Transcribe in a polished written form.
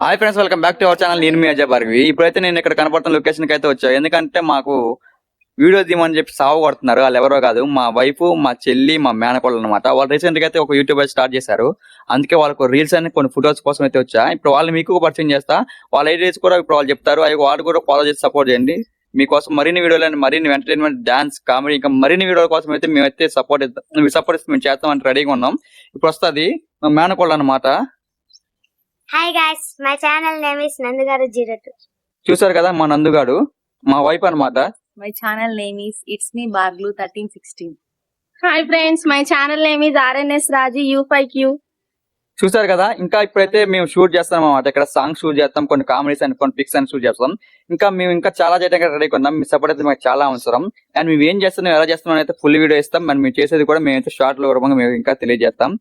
Hi friends, welcome back to our channel. నేను మీ అజయ్ భార్గవి. ఇప్పుడైతే నేను ఇక్కడ కనపడుతున్న లొకేషన్ కి అయితే వచ్చాను. ఎందుకంటే మాకు వీడియో తీయమని చెప్పి సాగు కొడుతున్నారు. వాళ్ళు ఎవరో కాదు, మా వైఫ్, మా చెల్లి, మా మేనకోళ్ళు అనమాట. వాళ్ళు రీసెంట్ గా అయితే ఒక యూట్యూబ్ స్టార్ట్ చేశారు. అందుకే వాళ్ళకు రీల్స్ అని కొన్ని ఫొటోస్ కోసం అయితే వచ్చా. ఇప్పుడు వాళ్ళు మీకు పరిచయం చేస్తా. వాళ్ళ ఐడియాస్ కూడా ఇప్పుడు వాళ్ళు చెప్తారు. అవి వాళ్ళు కూడా ఫాలో చేసి సపోర్ట్ చేయండి. మీకోసం మరిన్ని వీడియోలు, మరిన్ని ఎంటర్టైన్మెంట్, డాన్స్, కామెడీ, ఇంకా మరిన్ని వీడియోల కోసం అయితే మేమైతే సపోర్ట్ మేము చేస్తాం అంటే రెడీగా ఉన్నాం. ఇప్పుడు వస్తుంది మా మేనకోళ్ళు అనమాట. Hi guys, my channel name is Nandugaru02. చూసారు కదా మా నందుగాడు, మా వైఫ్ అనమాట. My channel name is It's Me Barglu 1316. Hi friends, my channel name is RNS Raji U5Q. చూసారు కదా, ఇంకా ఇప్పుడైతే మేము షూట్ చేస్తాం అన్నమాట. ఇక్కడ సాంగ్ షూట్ చేస్తాం, కొన్ని కామెడీస్ అండ్ కొన్ని పిక్స్ అని షూట్ చేస్తాం. ఇంకా మేము ఇంకా చాలా చేయడానికి రెడీ ఉన్నాం. మీ సపోర్ట్ అయితే మాకు చాలా అవసరం. అండ్ మేము ఏం చేస్తున్నాం, ఎలా చేస్తున్నాం అయితే ఫుల్ వీడియో ఇస్తాం. అండ్ మేము చేసేది కూడా మేమైతే షార్ట్ లో రూపంగా మేము ఇంకా తెలియజేస్తాం.